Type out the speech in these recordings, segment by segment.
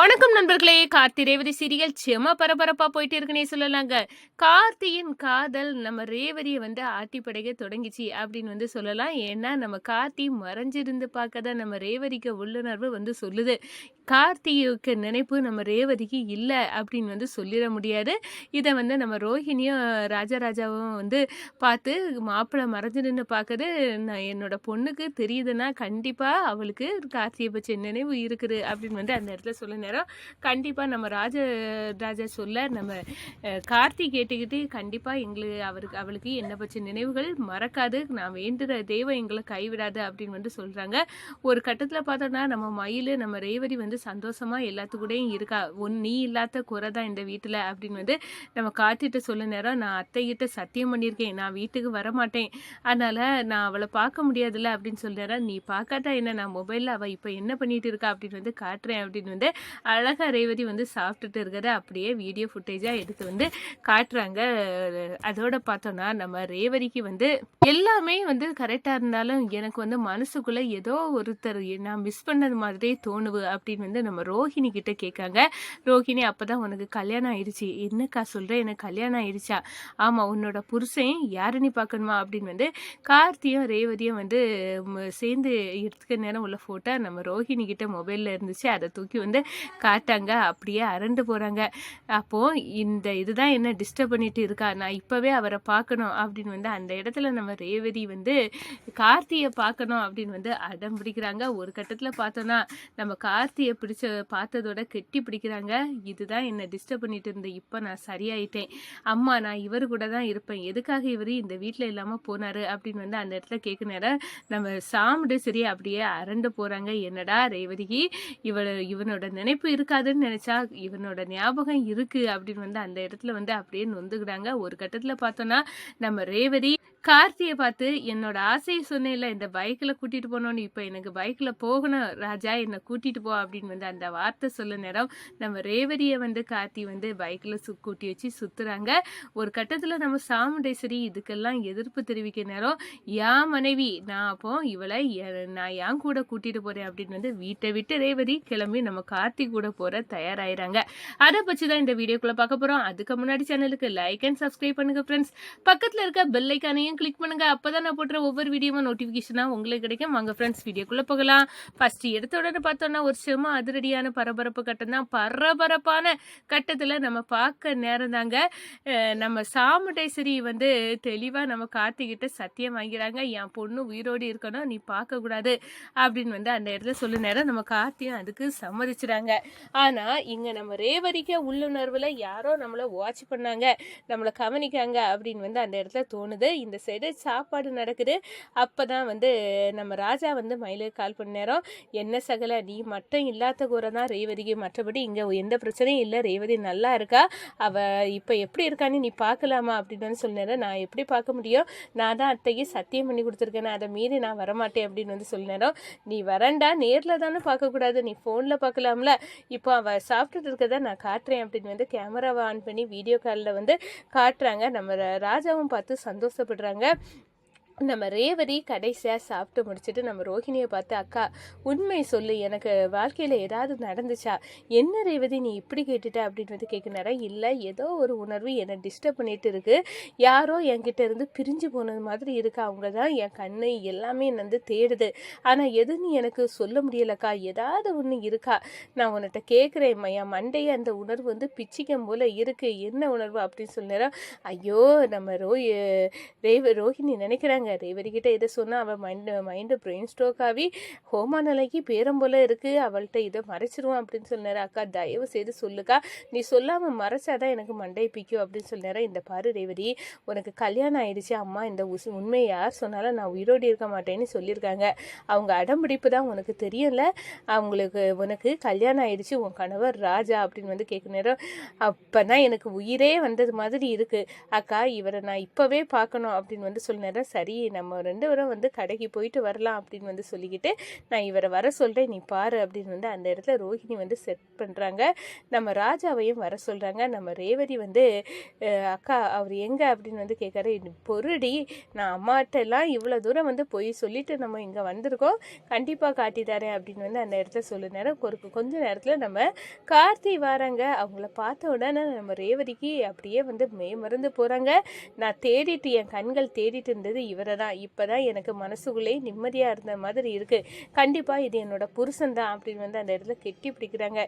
வணக்கம் நண்பர்களே. கார்த்தி ரேவதி சீரியல் செம பரபரப்பா போயிட்டு இருக்குன்னே சொல்லலாங்க. கார்த்தியின் காதல் நம்ம ரேவதியை ஆட்டி படைக்க தொடங்கிச்சு அப்படின்னு சொல்லலாம். ஏன்னா நம்ம கார்த்தி மறைஞ்சிருந்து பார்க்க தான் நம்ம ரேவதிக்கு உள்ளுணர்வு சொல்லுது. கார்த்திக்கு நினைப்பு நம்ம ரேவதிக்கு இல்லை அப்படின்னு சொல்லிட முடியாது. இதை நம்ம ரோஹிணியும் ராஜாராஜாவும் பார்த்து மாப்பிள்ளை மறைஞ்சு நின்று பார்க்குது. நான் என்னோட பொண்ணுக்கு தெரியுதுன்னா கண்டிப்பாக அவளுக்கு கார்த்தியை பற்றி நினைவு இருக்குது அப்படின்னு அந்த இடத்துல சொல்ல நேரம் கண்டிப்பாக நம்ம ராஜா சொல்ல நம்ம கார்த்தி கேட்டுக்கிட்டு கண்டிப்பாக அவளுக்கு என்னை பற்றி நினைவுகள் மறக்காது, நான் வேண்டுற தெய்வம் எங்களை கைவிடாது அப்படின்னு சொல்கிறாங்க. ஒரு கட்டத்தில் பார்த்தோன்னா நம்ம மயில் நம்ம ரேவதி சந்தோஷமா எல்லாத்துக்கூடையும் இருக்கா. நீ இல்லாத குறை தான் இந்த வீட்டில் அப்படின்னு நம்ம கார்த்திகிட்ட சொல்ல நேரம் நான் அத்தைகிட்ட சத்தியம் பண்ணியிருக்கேன், நான் வீட்டுக்கு வரமாட்டேன், அதனால் நான் அவளை பார்க்க முடியாதுல்ல அப்படின்னு சொல்லிடுறேன். நீ பார்க்காட்டா என்ன, நான் மொபைலில் அவள் இப்போ என்ன பண்ணிட்டு இருக்கா அப்படின்னு காட்டுறேன் அப்படின்னு அழகாக ரேவதி சாப்பிட்டுட்டு இருக்கிறத அப்படியே வீடியோ ஃபுட்டேஜாக எடுத்து காட்டுறாங்க. அதோட பார்த்தோன்னா நம்ம ரேவதிக்கு எல்லாமே கரெக்டாக இருந்தாலும் எனக்கு மனசுக்குள்ளே ஏதோ ஒருத்தர் நான் மிஸ் பண்ணது மாதிரியே தோணுவு அப்படின்னு நம்ம ரோஹிணி கிட்ட கேட்காங்க. ரோஹிணி அப்போதான் உனக்கு கல்யாணம் ஆயிடுச்சு, என்னக்கா சொல்கிற, எனக்கு கல்யாணம் ஆயிடுச்சா, ஆமாம் உன்னோட புருஷன் யாருன்னு பார்க்கணுமா அப்படின்னு கார்த்தியும் ரேவதியும் சேர்ந்து எடுத்துக்க நேரம் உள்ள ஃபோட்டோ நம்ம ரோஹிணி கிட்ட மொபைலில் இருந்துச்சு. அதை தூக்கி காட்டாங்க. அப்படியே அரண்டு போகிறாங்க. அப்போது இதுதான் என்ன டிஸ்டர்ப் பண்ணிட்டு இருக்கா, நான் இப்போவே அவரை பார்க்கணும் அப்படின்னு அந்த இடத்துல நம்ம ரேவதி கார்த்தியை பார்க்கணும் அப்படின்னு அடம் பிடிக்கிறாங்க. ஒரு கட்டத்தில் பார்த்தோன்னா நம்ம கார்த்தியை பார்த்ததோட கெட்டி பிடிக்கிறாங்க. இதுதான் என்னை டிஸ்டர்ப் பண்ணிட்டு இருந்தேன், இப்போ நான் சரியாயிட்டேன், அம்மா நான் இவர் கூட தான் இருப்பேன், எதுக்காக இவர் இந்த வீட்டில் இல்லாமல் போனார் அப்படின்னு அந்த இடத்துல கேட்க நேரம் நம்ம சாமுடு சரி அப்படியே அரண்டு போகிறாங்க. என்னடா ரேவதிக்கு இவனோட நினைப்பு இருக்காதுன்னு நினச்சா இவனோட ஞாபகம் இருக்குது அப்படின்னு அந்த இடத்துல அப்படியே நொந்துக்கிட்டாங்க. ஒரு கட்டத்தில் பார்த்தோன்னா நம்ம ரேவதி கார்த்தியை பார்த்து என்னோட ஆசையை சொன்னேன்ல இந்த பைக்கில் கூட்டிகிட்டு போனோன்னு, இப்போ எனக்கு பைக்கில் போகணும் ராஜா, என்னை கூட்டிகிட்டு போ அப்படின்னு அந்த வார்த்தை சொல்ல நேரம் நம்ம ரேவதியை கார்த்தி பைக்கில் கூட்டி வச்சு சுற்றுறாங்க. ஒரு கட்டத்தில் நம்ம சாமுண்டேஸ்வரி இதுக்கெல்லாம் எதிர்ப்பு தெரிவிக்க நேரம் என் மனைவி நான் அப்போ இவளை நான் என் கூட கூட்டிகிட்டு போகிறேன் அப்படின்னு வீட்டை விட்டு ரேவதி கிளம்பி நம்ம கார்த்தி கூட போகிற தயாராகிறாங்க. அதை பற்றி தான் இந்த வீடியோக்குள்ளே பார்க்க போகிறோம். அதுக்கு முன்னாடி சேனலுக்கு லைக் அண்ட் சப்ஸ்கிரைப் பண்ணுங்கள் ஃப்ரெண்ட்ஸ். பக்கத்தில் இருக்க பெல் ஐக்கானையும் கிளிக் பண்ணுங்க, அப்பதான் நான் போடுற ஒவ்வொரு வீடியோவும் நோட்டிபிகேஷனா உங்களுக்கு கிடைக்கும். வாங்க ஃப்ரெண்ட்ஸ் வீடியோக்குள்ள போகலாம். ஃபர்ஸ்ட் எடுத்த உடனே பார்த்தோம்னா ஒரு செம அதிரடியான பரபரப்பு கட்டம் தான். பரபரப்பான கட்டத்துல நம்ம பார்க்க நேரம் தாங்க. நம்ம சாமுண்டேஸ்வரி தெளிவா நம்ம கார்த்திகிட்ட சத்தியம் வாங்கிறாங்க, என் பொண்ணு உயிரோடு இருக்கணும், நீ பார்க்க கூடாது அப்படின்னு அந்த இடத்துல சொல்ல நேரம் நம்ம கார்த்தியும் அதுக்கு சம்மதிச்சுறாங்க. ஆனா இங்க நம்ம ரேவதிக்க உள்ளுணர்வுல யாரோ நம்மளை வாட்ச் பண்ணாங்க, நம்மளை கவனிக்காங்க அப்படின்னு அந்த இடத்துல தோணுது. இந்த சைடு சாப்பாடு நடக்குது. அப்போ தான் நம்ம ராஜா மயிலுக்கு கால் பண்ண நேரம் என்ன சகல நீ மட்டும் இல்லாத கூற தான் ரேவதிக்கு, மற்றபடி இங்கே எந்த பிரச்சனையும் இல்லை, ரேவதி நல்லா இருக்கா, அவள் இப்போ எப்படி இருக்கான்னு நீ பார்க்கலாமா அப்படின்னு சொன்னேன். நான் எப்படி பார்க்க முடியும், நான் தான் அத்தைக்கு சத்தியம் பண்ணி கொடுத்துருக்கேன், அதை மீறி நான் வரமாட்டேன் அப்படின்னு சொன்னேன். நீ வரண்டா நேரில் தானே பார்க்கக்கூடாது, நீ ஃபோனில் பார்க்கலாம்ல, இப்போ அவள் சாப்பிட்டுட்டு இருக்கதை நான் காட்டுறேன் அப்படின்னு கேமராவை ஆன் பண்ணி வீடியோ காலில் காட்டுறாங்க. நம்ம ராஜாவும் பார்த்து சந்தோஷப்படுறாங்க. நம்ம ரேவதி கடைசியாக சாப்பிட்டு முடிச்சுட்டு நம்ம ரோஹிணியை பார்த்து அக்கா உண்மை சொல்லு, எனக்கு வாழ்க்கையில் ஏதாவது நடந்துச்சா, என்ன ரேவதி நீ இப்படி கேட்டுட்ட அப்படின்னு கேட்குனாரா. இல்லை ஏதோ ஒரு உணர்வு என்னை டிஸ்டர்ப் பண்ணிட்டு இருக்கு, யாரோ என்கிட்ட இருந்து பிரிஞ்சு போனது மாதிரி இருக்கு, அவங்க தான் என் கண்ணு எல்லாமே தேடுது, ஆனால் எதுன்னு எனக்கு சொல்ல முடியலக்கா, ஏதாவது ஒன்று இருக்கா, நான் உன்கிட்ட கேட்குறேன், என் மண்டையை அந்த உணர்வு பிச்சிக்கம் போல இருக்கு, என்ன உணர்வு அப்படின்னு சொன்னாரா. ஐயோ நம்ம ரோஹிணி நினைக்கிறாங்க ரேவதிக்கிட்ட இதை சொன்னால் அவள் மைண்டு பிரெயின் ஸ்ட்ரோக் ஆகி ஹோமா நிலைக்கு பேரம் போல இருக்குது, அவள்கிட்ட இதை மறைச்சிருவான் அப்படின்னு சொன்னார். அக்கா தயவு செய்து சொல்லுக்கா, நீ சொல்லாமல் மறைச்சாதான் எனக்கு மண்டை பிக்கும் அப்படின்னு சொன்னார். இந்த பாரு ரேவதி உனக்கு கல்யாணம் ஆயிடுச்சு, அம்மா இந்த உண்மையை யார் சொன்னாலும் நான் உயிரோடு இருக்க மாட்டேன்னு சொல்லியிருக்காங்க, அவங்க அடம்பிடிப்பு தான் உனக்கு தெரியல, உனக்கு கல்யாணம் ஆயிடுச்சு, உன் கணவர் ராஜா அப்படின்னு கேட்க நேரம் அப்போ தான் எனக்கு உயிரே வந்தது மாதிரி இருக்குது, அக்கா இவரை நான் இப்போவே பார்க்கணும் அப்படின்னு சொன்னார். சரி ரேவதி நம்ம 2 பேரும் வந்து கடைக்கு போயிட்டு வரலாம் அப்படின்னு வந்து சொல்லிக்கிட்டு நான் இவரை வர சொல்கிறேன், நீ பாரு அப்படின்னு வந்து அந்த இடத்துல ரோஹிணி வந்து செட் பண்ணுறாங்க. நம்ம ராஜாவையும் வர சொல்கிறாங்க. நம்ம ரேவதி வந்து அக்கா அவர் எங்கே அப்படின்னு வந்து கேட்குறாரு. பொருடி நான் அம்மாட்டெல்லாம் இவ்வளோ தூரம் வந்து போய் சொல்லிட்டு நம்ம இங்கே வந்திருக்கோம், கண்டிப்பாக காட்டி தரேன் அப்படின்னு வந்து அந்த இடத்துல சொல்லு நேரம் கொஞ்ச நேரத்தில் நம்ம கார்த்தி வராங்க. அவங்கள பார்த்த உடனே நம்ம ரேவதிக்கு அப்படியே வந்து மறந்து போகிறாங்க. நான் தேடிட்டு என் கண்கள் தேடிட்டு இருந்தது இவரை தான். இப்போ தான் எனக்கு மனசுக்குள்ளே நிம்மதியாக இருந்த மாதிரி இருக்குது. கண்டிப்பாக இது என்னோட புருஷன் தான் அப்படின்னு வந்து அந்த இடத்துல கெட்டி பிடிக்கிறாங்க.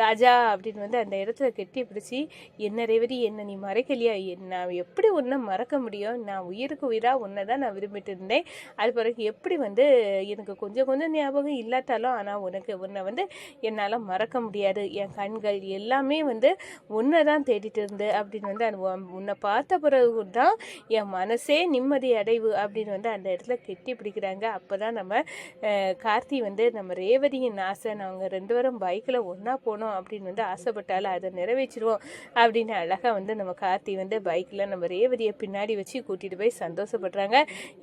ராஜா அப்படின்னு வந்து அந்த இடத்துல கெட்டி பிடிச்சி, என்ன ரேவதி என்ன நீ மறைக்கலையா? நான் எப்படி உன்னை மறக்க முடியும்? நான் உயிருக்கு உயிராக உன்னை தான் நான் விரும்பிட்டு இருந்தேன். அது பிறகு எப்படி வந்து எனக்கு கொஞ்சம் கொஞ்சம் ஞாபகம் இல்லாட்டாலும் ஆனால் உன்னை வந்து என்னால் மறக்க முடியாது. என் கண்கள் எல்லாமே வந்து உன்னை தான் தேடிட்டு இருந்து அப்படின்னு வந்து உன்னை பார்த்த பிறகு தான் என் மனசே நிம்மதி அடைவு அப்படின்னு வந்து அந்த இடத்துல கெட்டி பிடிக்கிறாங்க. அப்போ தான் நம்ம கார்த்தி வந்து நம்ம ரேவதியின் ஆசை, நாங்கள் 2 பேரும் பைக்கில் ஒன்றா போனோம் அப்படின்னு வந்து ஆசைப்பட்டாலும் அதை நிறைவேற்றிடுவோம் அப்படின்னு அழகாக வந்து நம்ம கார்த்தி வந்து பைக்கில் நம்ம ரேவதியை பின்னாடி வச்சு கூட்டிகிட்டு போய் சந்தோஷப்படுறாங்க.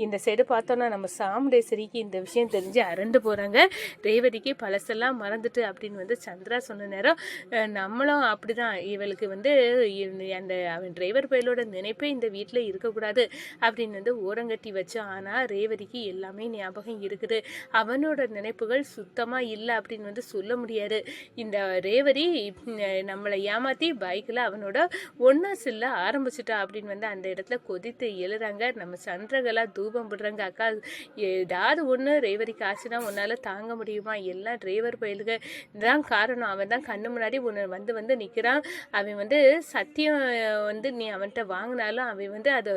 இந்த சைடு பார்த்தோன்னா நம்ம சாமுண்டேஸ்வரிக்கு இந்த விஷயம் தெரிஞ்சு அரண்டு போகிறாங்க. ரேவதிக்கு பழசெல்லாம் மறந்துட்டு அப்படின்னு வந்து சந்திரா சொன்ன நேரம் நம்மளும் அப்படி தான், இவளுக்கு வந்து அந்த அவன் டிரைவர் பயலோட நினைப்பே இந்த வீட்டில் இருக்கக்கூடாது அப்படின்னு வந்து ஓரங்கட்டி வச்சோம். ஆனால் ரேவதிக்கு எல்லாமே ஞாபகம் இருக்குது. அவனோட நினைப்புகள் சுத்தமாக இல்லை அப்படின்னு வந்து சொல்ல முடியாது. இந்த ரேவதி நம்மளை ஏமாற்றி பைக்கில் அவனோட ஒன்றா செல்ல ஆரம்பிச்சிட்டா அப்படின்னு வந்து அந்த இடத்துல கொதித்து எழுறாங்க. நம்ம சந்திரகலா தூபம் விடுறாங்க. அக்கா ஏதாவது ஒன்று ரேவதிக்கு ஆச்சுன்னா உன்னால் தாங்க முடியுமா? எல்லாம் டிரைவர் பயலுக தான் காரணம். அவன் தான் கண்ணு முன்னாடி ஒன்று வந்து நிற்கிறான். அவன் வந்து சத்தியம் வந்து நீ அவன்கிட்ட வாங்கினாலும் அவன் வந்து அதை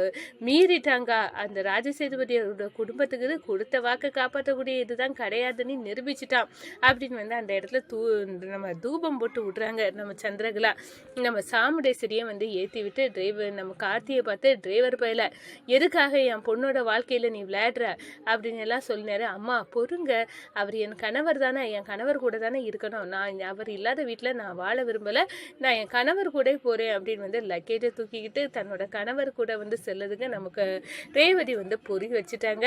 மீறிட்டாங்க. அந்த ராஜசேதுபதியோட குடும்பத்துக்கு கொடுத்த வாக்கை காப்பாற்றக்கூடிய இதுதான் கிடையாதுன்னு நிரூபிச்சிட்டான் அப்படின்னு வந்து அந்த இடத்துல நம்ம தூபம் போட்டு விட்றாங்க. நம்ம சந்திரகலா நம்ம சாமுண்டேஸ்வரியை வந்து ஏற்றி விட்டு நம்ம கார்த்தியை பார்த்து டிரைவர் பயல எதுக்காக என் பொண்ணோட வாழ்க்கையில் நீ விளையாடுற அப்படின்னு எல்லாம் சொல்லினாரு. அம்மா பொறுங்க, அவர் என் கணவர் தானே, என் கணவர் கூட தானே இருக்கணும். நான் அவர் இல்லாத வீட்டில் நான் வாழ விரும்பலை, நான் என் கணவர் கூட போகிறேன் அப்படின்னு வந்து லக்கேஜை தூக்கிக்கிட்டு தன்னோட கணவர் கூட வந்து செல்லதுக்கு நமக்கு ரேவதி வந்து பொறி வச்சுட்டாங்க.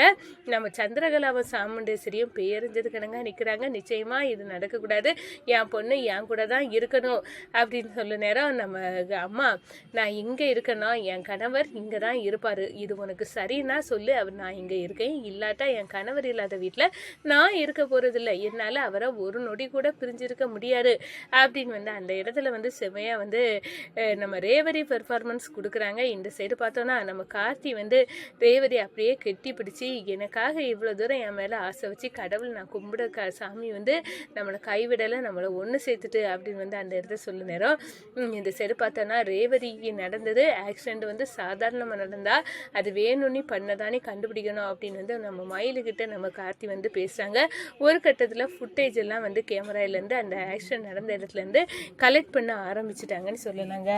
நம்ம சந்திரகலாவும் சாமுண்டேஸ்வரியும் பேரஞ்சது கணங்க நிற்கிறாங்க. நிச்சயமாக இது நடக்கக்கூடாது, என் பொண்ணு என் கூட தான் இருக்கணும் அப்படின்னு சொல்ல நேரம் நம்ம அம்மா நான் இங்கே இருக்கணும், என் கணவர் இங்கே தான் இருப்பார், இது உனக்கு சரின்னா சொல்லு, அவர் நான் இங்கே இருக்கேன், இல்லாட்டா என் கணவர் இல்லாத வீட்டில் நான் இருக்க போகிறதில்ல, என்னால் அவரை ஒரு நொடி கூட பிரிஞ்சிருக்க முடியாது அப்படின்னு வந்து அந்த இடத்துல வந்து செமையாக வந்து நம்ம ரேவதி பெர்ஃபார்மன்ஸ் கொடுக்குறாங்க. இந்த சைடு பார்த்தோன்னா நம்ம கார்த்தி வந்து ரேவதி அப்படியே கெட்டி பிடிச்சி, எனக்காக இவ்வளோ தூரம் என் மேலே ஆசை வச்சு கடவுள் நான் கும்பிட சாமி வந்து நம்மளை கைவிடலை, நம்மளை ஒன்று சேர்த்துட்டு அப்படின்னு வந்து அந்த இடத்த சொல்ல நேரம் இந்த சைடு பார்த்தோன்னா ரேவதிக்கு நடந்தது ஆக்சிடெண்ட் வந்து சாதாரணமாக நடந்தா அது வேணும்னு பண்ணதானே கண்டுபிடிக்கணும் அப்படின்னு வந்து நம்ம மயிலுக்கிட்ட நம்ம கார்த்தி வந்து பேசுகிறாங்க. ஒரு கட்டத்தில் ஃபுட்டேஜ் எல்லாம் வந்து கேமராயிலேருந்து அந்த ஆக்சிடெண்ட் நடந்த இடத்துலேருந்து கலெக்ட் பண்ண ஆரம்பிச்சிட்டாங்கன்னு சொல்லலாங்க.